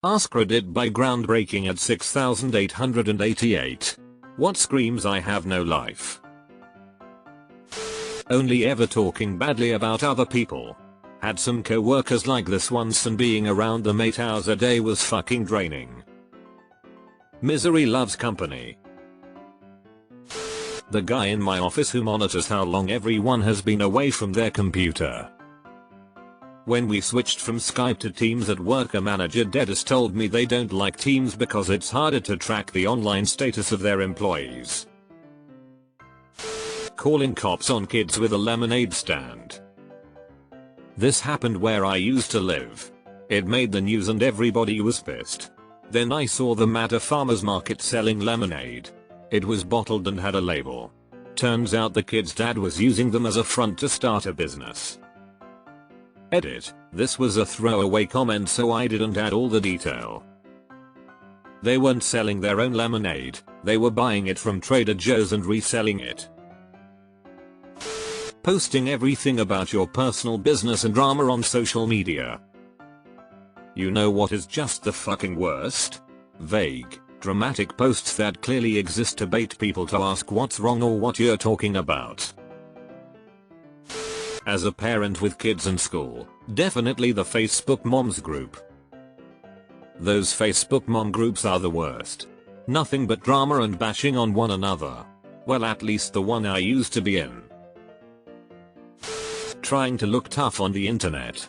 AskReddit by groundbreaking at 6888. What screams I have no life? Only ever talking badly about other people. Had some co-workers like this once and being around them 8 hours a day was fucking draining. Misery loves company. The guy in my office who monitors how long everyone has been away from their computer. When we switched from Skype to Teams at work, a manager deadass told me they don't like Teams because it's harder to track the online status of their employees. Calling cops on kids with a lemonade stand. This happened where I used to live. It made the news and everybody was pissed. Then I saw them at a farmer's market selling lemonade. It was bottled and had a label. Turns out the kid's dad was using them as a front to start a business. Edit. This was a throwaway comment, so I didn't add all the detail. They weren't selling their own lemonade, they were buying it from Trader Joe's and reselling it. Posting everything about your personal business and drama on social media. You know what is just the fucking worst? Vague, dramatic posts that clearly exist to bait people to ask what's wrong or what you're talking about. As a parent with kids in school, definitely the Facebook moms group. Those Facebook mom groups are the worst. Nothing but drama and bashing on one another. Well, at least the one I used to be in. Trying to look tough on the internet.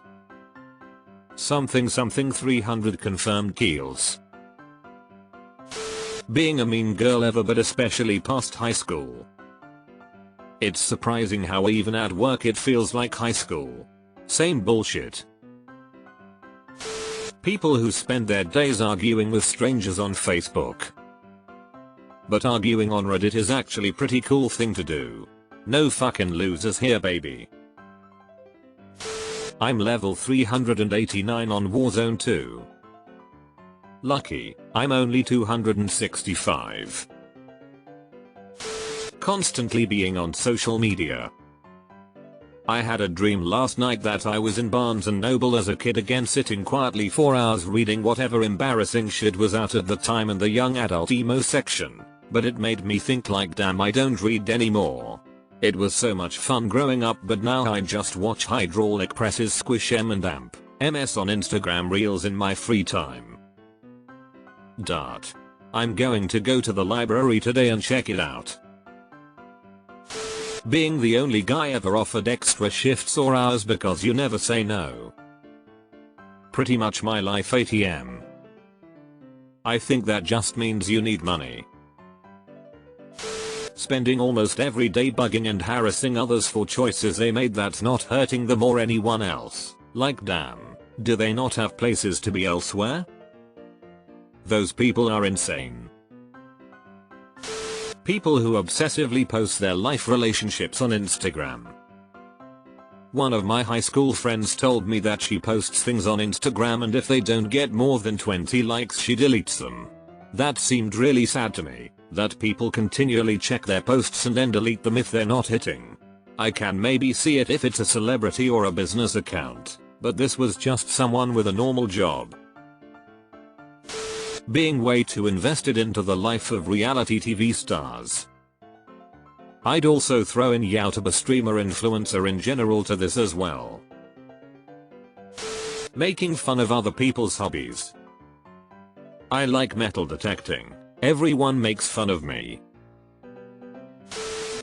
Something 300 confirmed kills. Being a mean girl ever, but especially past high school. It's surprising how even at work it feels like high school. Same bullshit. People who spend their days arguing with strangers on Facebook. But arguing on Reddit is actually pretty cool thing to do. No fucking losers here, baby. I'm level 389 on Warzone 2. Lucky, I'm only 265. Constantly being on social media. I had a dream last night that I was in Barnes & Noble as a kid again, sitting quietly for hours reading whatever embarrassing shit was out at the time in the young adult emo section, but it made me think like, damn, I don't read anymore. It was so much fun growing up, but now I just watch hydraulic presses squish M&Amp MS on Instagram Reels in my free time. Dart. I'm going to go to the library today and check it out. Being the only guy ever offered extra shifts or hours because you never say no. Pretty much my life ATM. I think that just means you need money. Spending almost every day bugging and harassing others for choices they made that's not hurting them or anyone else. Like, damn, do they not have places to be elsewhere? Those people are insane. People who obsessively post their life relationships on Instagram. One of my high school friends told me that she posts things on Instagram and if they don't get more than 20 likes she deletes them. That seemed really sad to me, that people continually check their posts and then delete them if they're not hitting. I can maybe see it if it's a celebrity or a business account, but this was just someone with a normal job. Being way too invested into the life of reality TV stars. I'd also throw in YouTuber, streamer, influencer in general to this as well. Making fun of other people's hobbies. I like metal detecting. Everyone makes fun of me.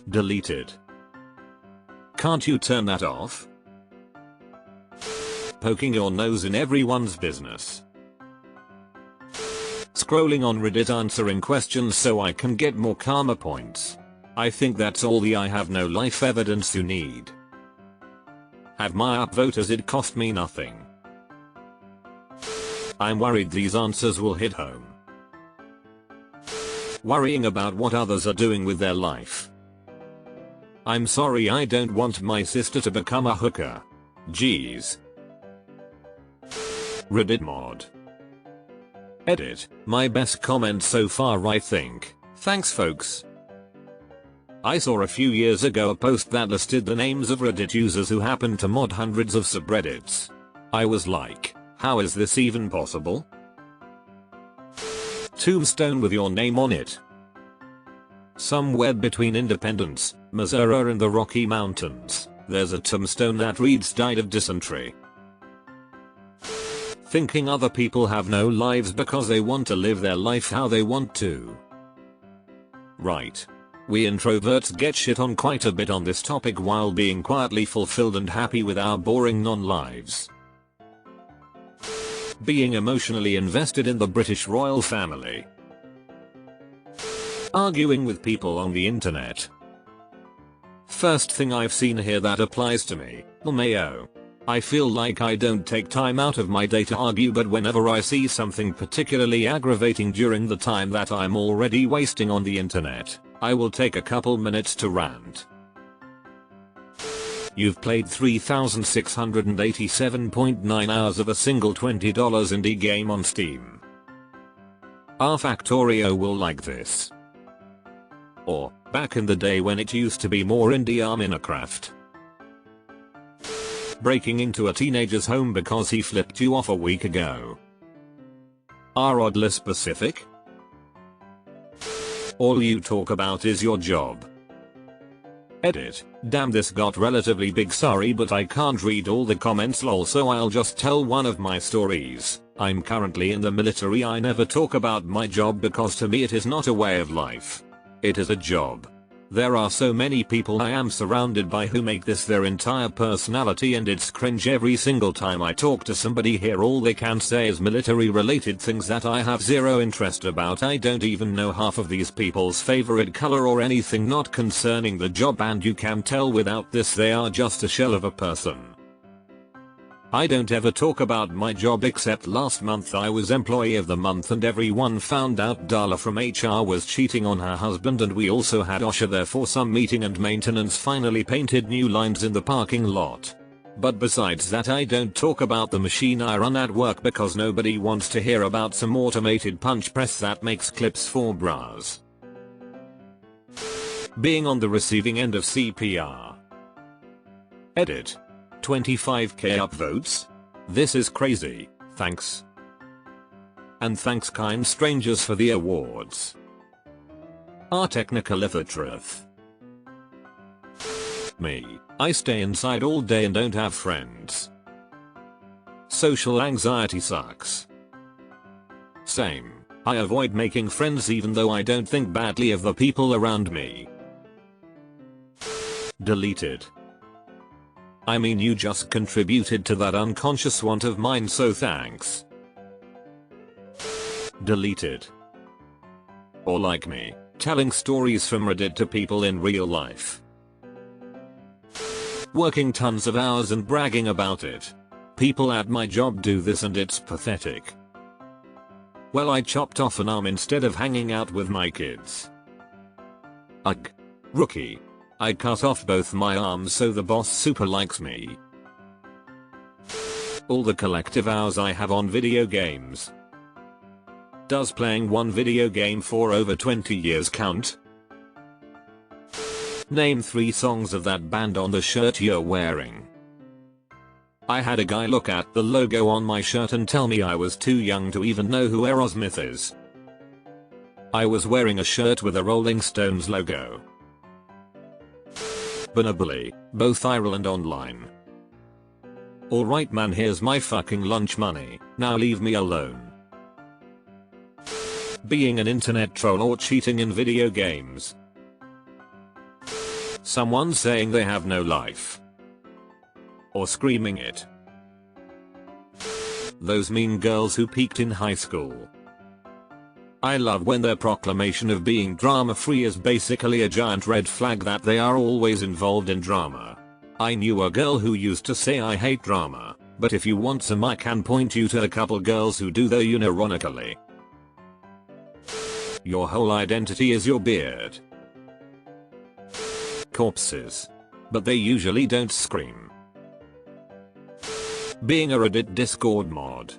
Deleted. Can't you turn that off? Poking your nose in everyone's business. Scrolling on Reddit answering questions so I can get more karma points. I think that's all the I have no life evidence you need. Have my upvote as it cost me nothing. I'm worried these answers will hit home. Worrying about what others are doing with their life. I'm sorry, I don't want my sister to become a hooker. Jeez. Reddit mod. Edit. My best comment so far, I think. Thanks folks. I saw a few years ago a post that listed the names of Reddit users who happened to mod hundreds of subreddits. I was like, how is this even possible? tombstone with your name on it. Somewhere between Independence, Missouri and the Rocky Mountains, there's a tombstone that reads died of dysentery. Thinking other people have no lives because they want to live their life how they want to. Right. We introverts get shit on quite a bit on this topic while being quietly fulfilled and happy with our boring non-lives. Being emotionally invested in the British royal family. Arguing with people on the internet. First thing I've seen here that applies to me, LMAO. I feel like I don't take time out of my day to argue, but whenever I see something particularly aggravating during the time that I'm already wasting on the internet, I will take a couple minutes to rant. You've played 3,687.9 hours of a single $20 indie game on Steam. R Factorio will like this. Or, back in the day when it used to be more indie Minecraft. Breaking into a teenager's home because he flipped you off a week ago. Are oddly specific? All you talk about is your job. Edit. Damn, this got relatively big, sorry, but I can't read all the comments lol, so I'll just tell one of my stories. I'm currently in the military. I never talk about my job because to me it is not a way of life. It is a job. There are so many people I am surrounded by who make this their entire personality, and it's cringe every single time I talk to somebody here. All they can say is military related things that I have zero interest about. I don't even know half of these people's favorite color or anything not concerning the job, and you can tell without this they are just a shell of a person. I don't ever talk about my job, except last month I was employee of the month and everyone found out Darla from HR was cheating on her husband, and we also had Osha there for some meeting, and maintenance finally painted new lines in the parking lot. But besides that, I don't talk about the machine I run at work because nobody wants to hear about some automated punch press that makes clips for bras. Being on the receiving end of CPR. Edit. 25k upvotes? This is crazy, thanks. And thanks kind strangers for the awards. Our technical truth. Me, I stay inside all day and don't have friends. Social anxiety sucks. Same, I avoid making friends even though I don't think badly of the people around me. Deleted. I mean, you just contributed to that unconscious want of mine, so thanks. Deleted. Or like me, telling stories from Reddit to people in real life. Working tons of hours and bragging about it. People at my job do this and it's pathetic. Well, I chopped off an arm instead of hanging out with my kids. Ugh. Rookie. I cut off both my arms so the boss super likes me. All the collective hours I have on video games. Does playing one video game for over 20 years count? Name 3 songs of that band on the shirt you're wearing. I had a guy look at the logo on my shirt and tell me I was too young to even know who Aerosmith is. I was wearing a shirt with a Rolling Stones logo. Bully, both IRL and online. Alright man, here's my fucking lunch money, now leave me alone. Being an internet troll or cheating in video games. Someone saying they have no life. Or screaming it. Those mean girls who peaked in high school. I love when their proclamation of being drama free is basically a giant red flag that they are always involved in drama. I knew a girl who used to say I hate drama, but if you want some I can point you to a couple girls who do though unironically. Your whole identity is your beard. Corpses. But they usually don't scream. Being a Reddit Discord mod.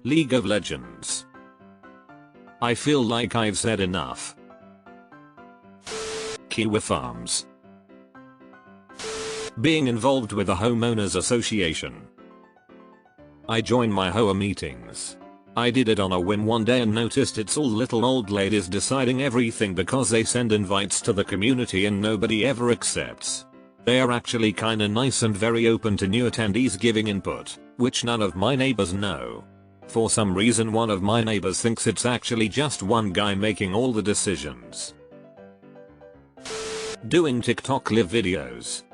League of Legends. I feel like I've said enough. Kiwi Farms. Being involved with a homeowners association. I join my HOA meetings. I did it on a whim one day and noticed it's all little old ladies deciding everything because they send invites to the community and nobody ever accepts. They are actually kinda nice and very open to new attendees giving input, which none of my neighbors know. For some reason one of my neighbors thinks it's actually just one guy making all the decisions. Doing TikTok live videos.